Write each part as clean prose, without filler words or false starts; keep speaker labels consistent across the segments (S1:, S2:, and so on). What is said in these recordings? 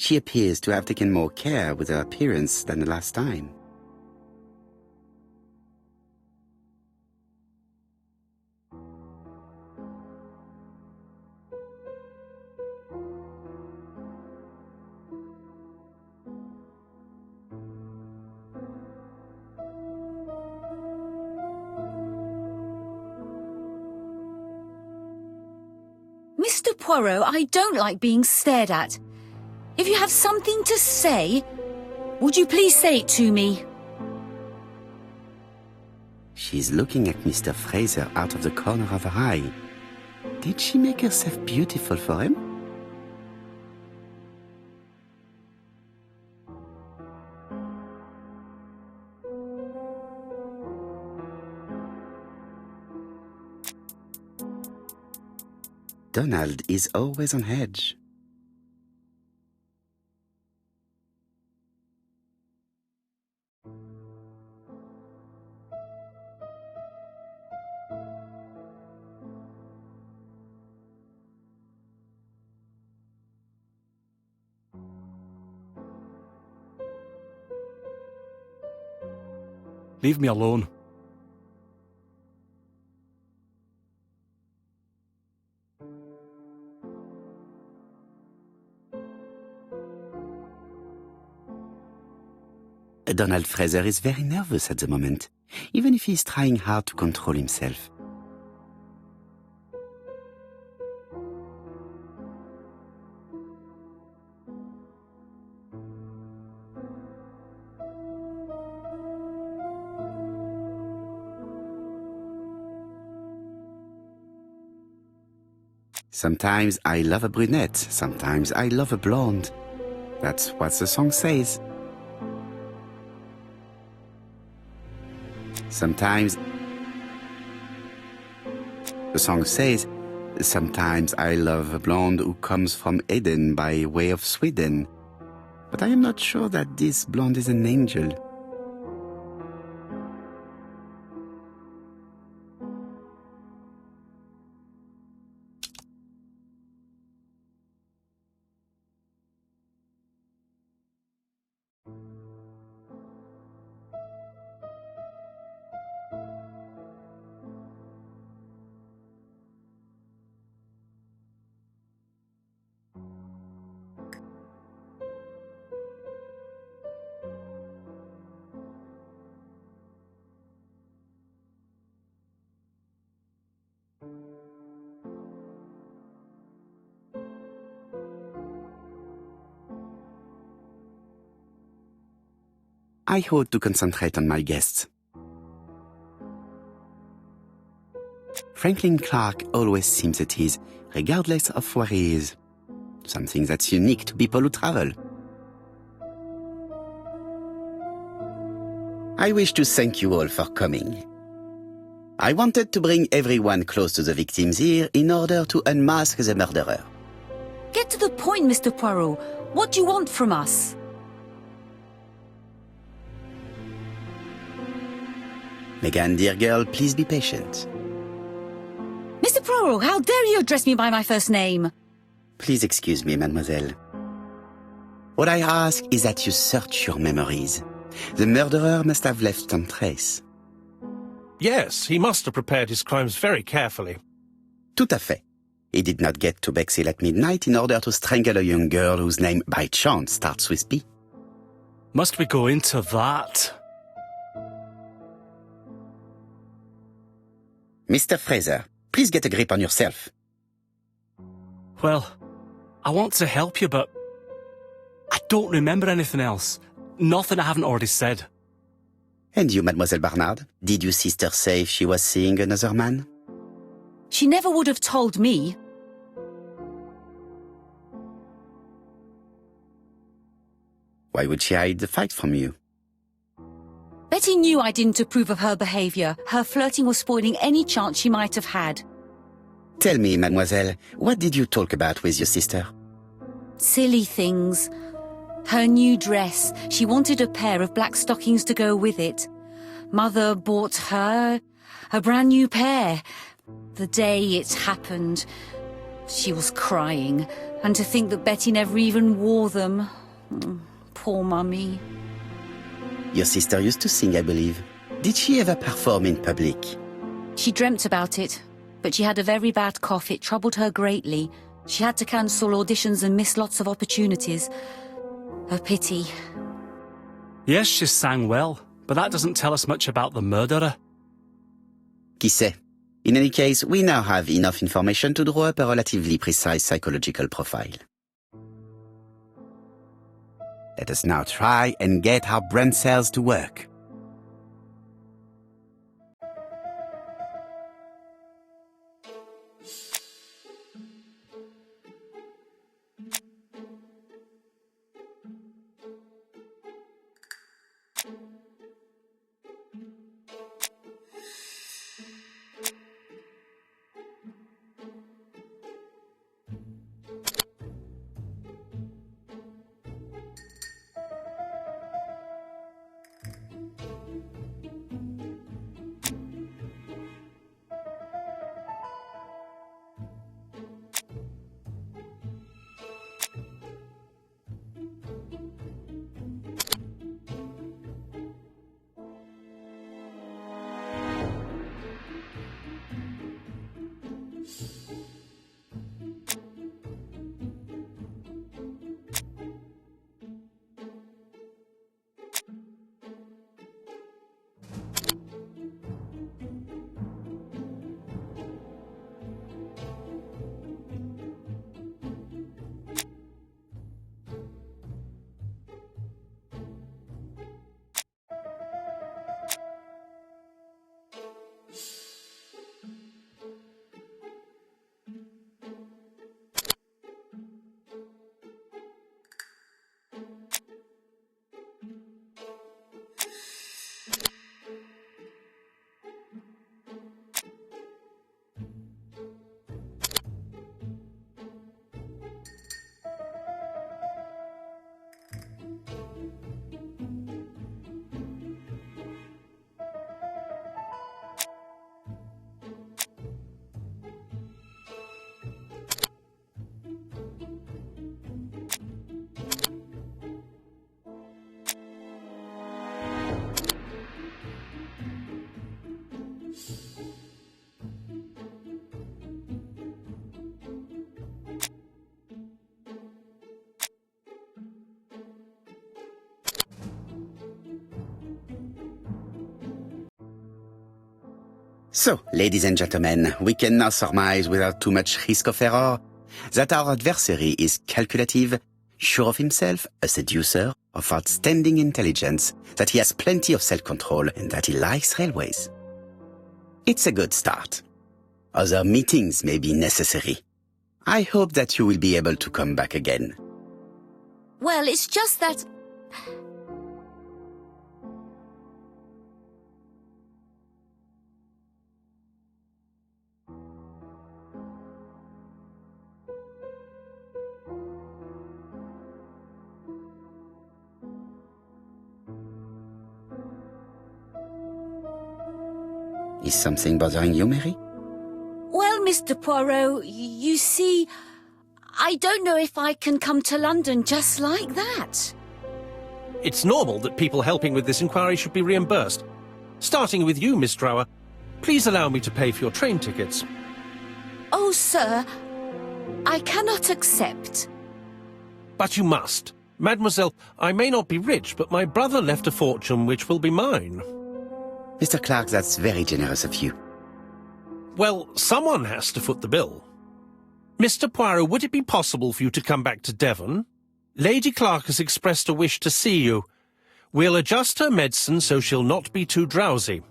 S1: She appears to have taken more care with her appearance than the last time.
S2: Mr. Poirot, I don't like being stared at. If you have something to say, would you please say it to me?
S1: She's looking at Mr. Fraser out of the corner of her eye. Did she make herself beautiful for him? Donald is always on edge.
S3: Leave me alone.
S1: Donald Fraser is very nervous at the moment, even if he is trying hard to control himself. Sometimes I love a brunette, sometimes I love a blonde. That's what the song says. Sometimes the song says, sometimes I love a blonde who comes from Eden by way of Sweden. But I am not sure that this blonde is an angel. I ought to concentrate on my guests. Franklin Clark always seems at ease, regardless of where he is. Something that's unique to people who travel. I wish to thank you all for coming. I wanted to bring everyone close to the victims here in order to unmask the murderer.
S2: Get to the point, Mr. Poirot. What do you want from us?
S1: Megan, dear girl, please be patient.
S2: Mr. Poirot, how dare you address me by my first name?
S1: Please excuse me, mademoiselle. What I ask is that you search your memories. The murderer must have left some trace.
S4: Yes, he must have prepared his crimes very carefully.
S1: Tout à fait. He did not get to Bexhill at midnight in order to strangle a young girl whose name by chance starts with P.
S3: Must we go into that?
S1: Mr. Fraser, please get a grip on yourself.
S3: Well, I want to help you, but I don't remember anything else. Nothing I haven't already said.
S1: And you, Mademoiselle Barnard, did your sister say she was seeing another man?
S2: She never would have told me.
S1: Why would she hide the fact from you?
S2: Betty knew I didn't approve of her behaviour. Her flirting was spoiling any chance she might have had.
S1: Tell me, mademoiselle, what did you talk about with your sister?
S2: Silly things. Her new dress. She wanted a pair of black stockings to go with it. Mother bought her a brand new pair. The day it happened, She was crying, and to think that Betty never even wore them. Poor Mummy.
S1: Your sister used to sing, I believe. Did she ever perform in public?
S2: She dreamt about it, but she had a very bad cough. It troubled her greatly. She had to cancel auditions and miss lots of opportunities. A pity.
S3: Yes, she sang well, but that doesn't tell us much about the murderer.
S1: Qui sait? In any case, we now have enough information to draw up a relatively precise psychological profile. Let us now try and get our brain cells to work. So, ladies and gentlemen, we can now surmise without too much risk of error that our adversary is calculative, sure of himself, a seducer, of outstanding intelligence, that he has plenty of self-control, and that he likes railways. It's a good start. Other meetings may be necessary. I hope that you will be able to come back again.
S2: Well, it's just that...
S1: Is something bothering you, Mary?
S2: Well, Mr. Poirot, you see, I don't know if I can come to London just like that.
S4: It's normal that people helping with this inquiry should be reimbursed. Starting with you, Miss Drower. Please allow me to pay for your train tickets.
S2: Oh, sir, I cannot accept.
S4: But you must. Mademoiselle, I may not be rich, but my brother left a fortune which will be mine.
S1: Mr. Clark, that's very generous of you.
S4: Well, someone has to foot the bill. Mr. Poirot, would it be possible for you to come back to Devon? Lady Clark has expressed a wish to see you. We'll adjust her medicine so she'll not be too drowsy.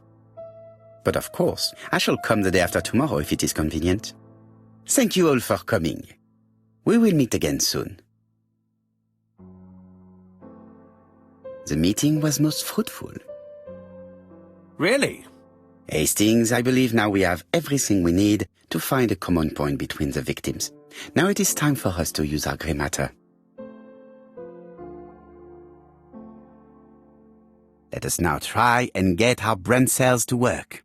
S1: But of course, I shall come the day after tomorrow if it is convenient. Thank you all for coming. We will meet again soon. The meeting was most fruitful.
S4: Really?
S1: Hastings, I believe now we have everything we need to find a common point between the victims. Now it is time for us to use our grey matter. Let us now try and get our brain cells to work.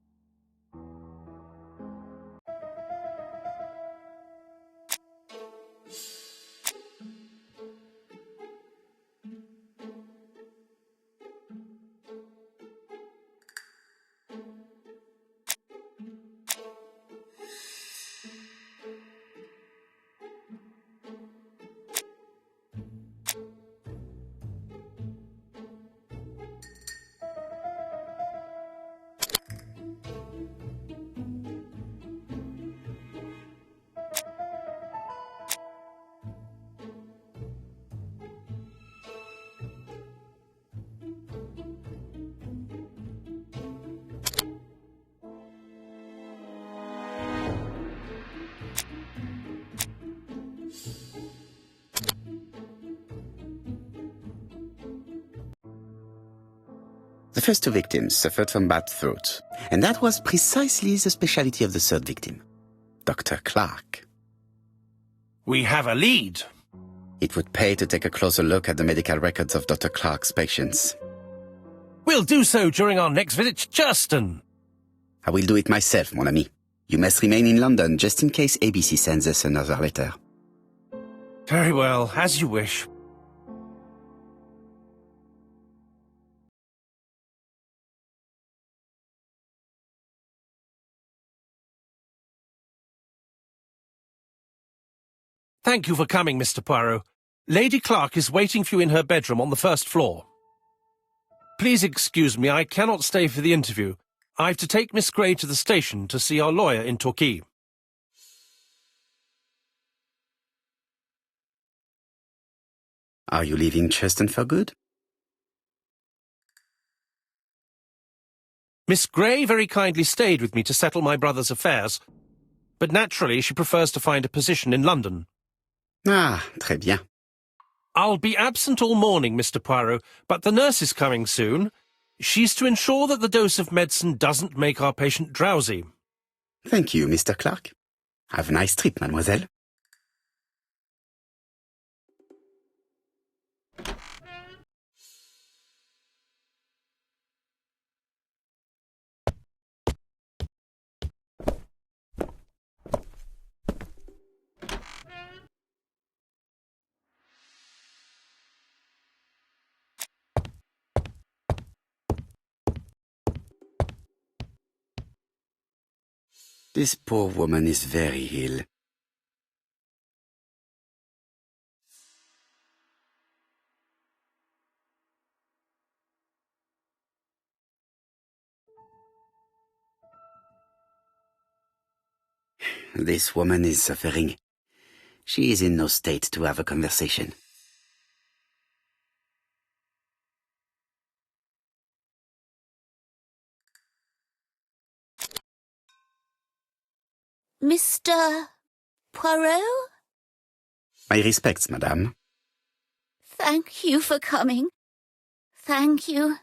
S1: first two victims suffered from bad throat, and that was precisely the specialty of the third victim, Dr. Clark.
S4: We have a lead.
S1: It would pay to take a closer look at the medical records of Dr. Clark's patients.
S4: We'll do so during our next visit to Churston.
S1: I will do it myself, mon ami. You must remain in London just in case ABC sends us another letter.
S4: Very well, as you wish. Thank you for coming, Mr. Poirot. Lady Clark is waiting for you in her bedroom on the first floor. Please excuse me, I cannot stay for the interview. I've to take Miss Gray to the station to see our lawyer in Torquay.
S1: Are you leaving Churston for good?
S4: Miss Gray very kindly stayed with me to settle my brother's affairs, but naturally she prefers to find a position in London.
S1: Ah, très bien.
S4: I'll be absent all morning, Mr. Poirot, but the nurse is coming soon. She's to ensure that the dose of medicine doesn't make our patient drowsy.
S1: Thank you, Mr. Clark. Have a nice trip, mademoiselle. This poor woman is very ill. This woman is suffering. She is in no state to have a conversation.
S5: Mr. Poirot?
S1: My respects, madame.
S5: Thank you for coming. Thank you.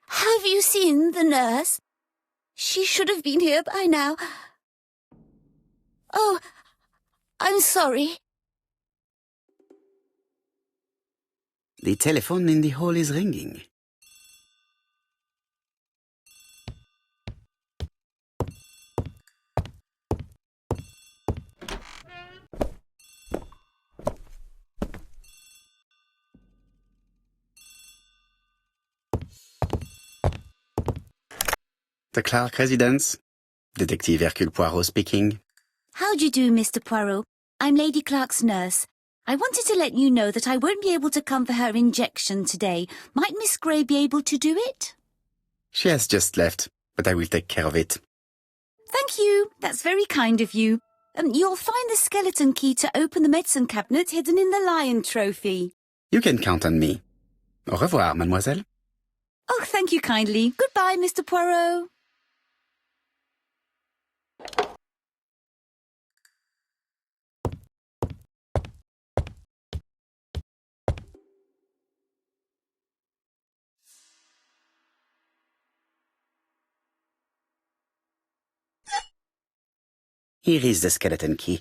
S5: Have you seen the nurse? She should have been here by now. Oh, I'm sorry.
S1: The telephone in the hall is ringing. The Clark residence. Detective Hercule Poirot speaking.
S2: How do you do, Mr. Poirot? I'm Lady Clark's nurse. I wanted to let you know that I won't be able to come for her injection today. Might Miss Gray be able to do it?
S1: She has just left, but I will take care of it.
S2: Thank you. That's very kind of you. You'll find the skeleton key to open the medicine cabinet hidden in the lion trophy.
S1: You can count on me. Au revoir, mademoiselle.
S2: Oh, thank you kindly. Goodbye, Mr. Poirot.
S1: Here is the skeleton key.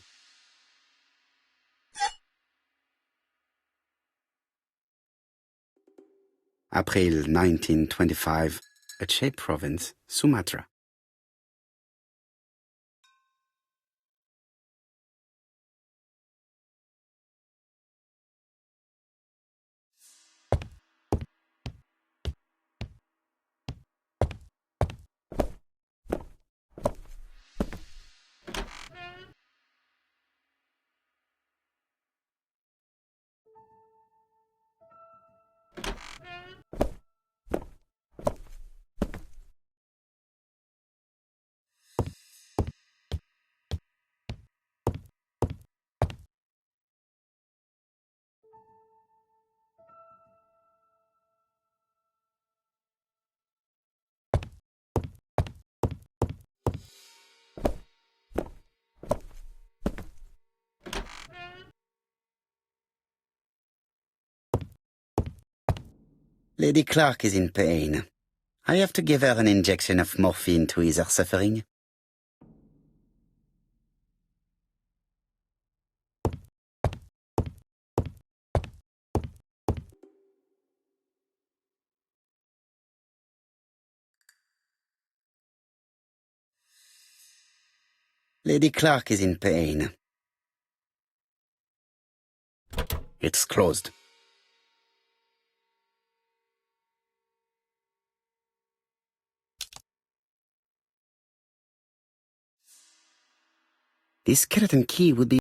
S1: April 1925, Aceh Province, Sumatra. Lady Clark is in pain. I have to give her an injection of morphine to ease her suffering. Lady Clark is in pain. It's closed. This skeleton key would be...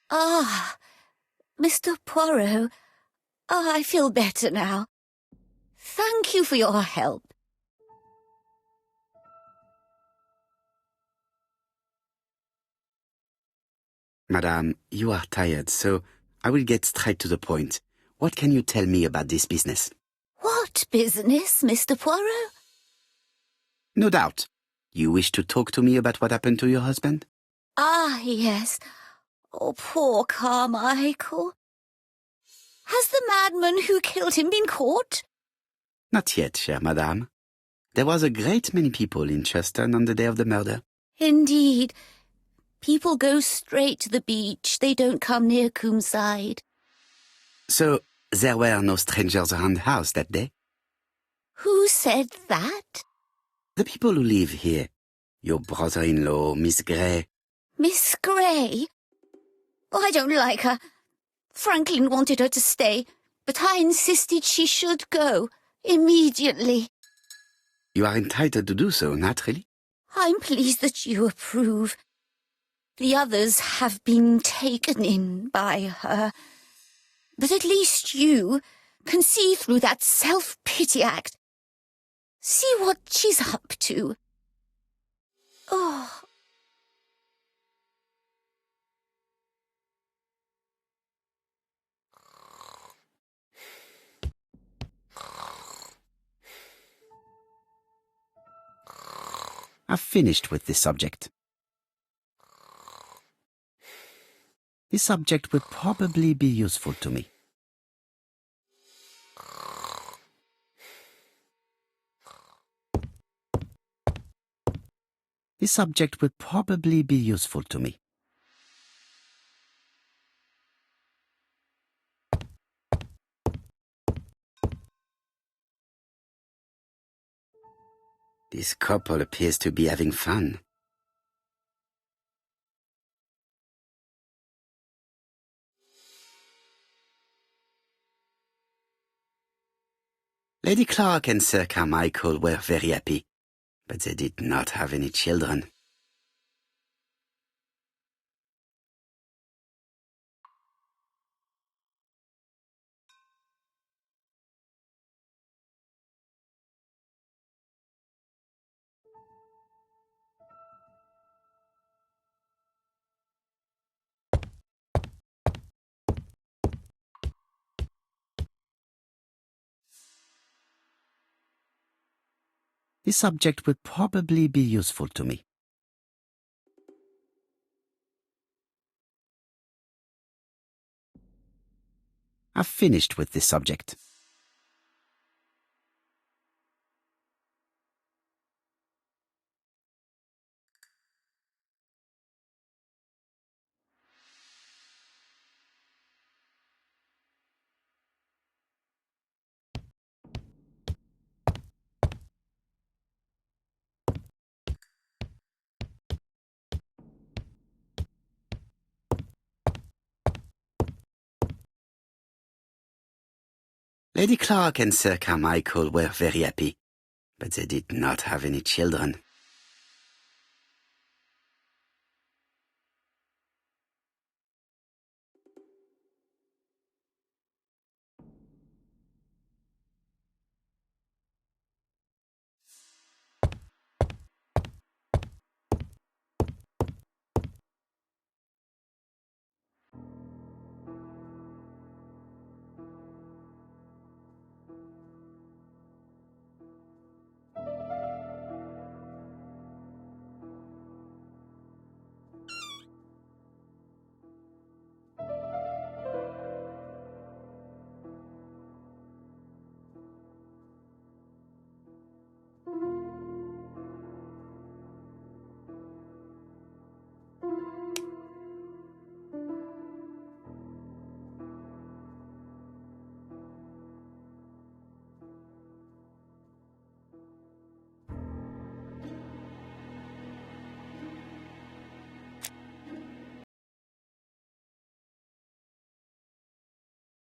S5: Ah, Mr. Poirot. Oh, I feel better now. Thank you for your help.
S1: Madame, you are tired, so I will get straight to the point. What can you tell me about this business?
S5: What business, Mr. Poirot?
S1: No doubt. You wish to talk to me about what happened to your husband?
S5: Ah, yes. Oh, poor Carmichael. Has the madman who killed him been caught?
S1: Not yet, chère madame. There was a great many people in Cheston on the day of the murder.
S5: Indeed. People go straight to the beach. They don't come near Coomside.
S1: So, there were no strangers around the house that day?
S5: Who said that?
S1: The people who live here. Your brother-in-law, Miss Gray.
S5: Miss Gray? Oh, I don't like her. Franklin wanted her to stay, but I insisted she should go, immediately.
S1: You are entitled to do so, naturally.
S5: I'm pleased that you approve. The others have been taken in by her. But at least you can see through that self-pity act. See what she's up to. Oh.
S1: I've finished with this subject. This subject will probably be useful to me. This subject will probably be useful to me. This couple appears to be having fun. Lady Clark and Sir Carmichael were very happy, but they did not have any children. This subject will probably be useful to me. I've finished with this subject. Lady Clark and Sir Carmichael were very happy, but they did not have any children.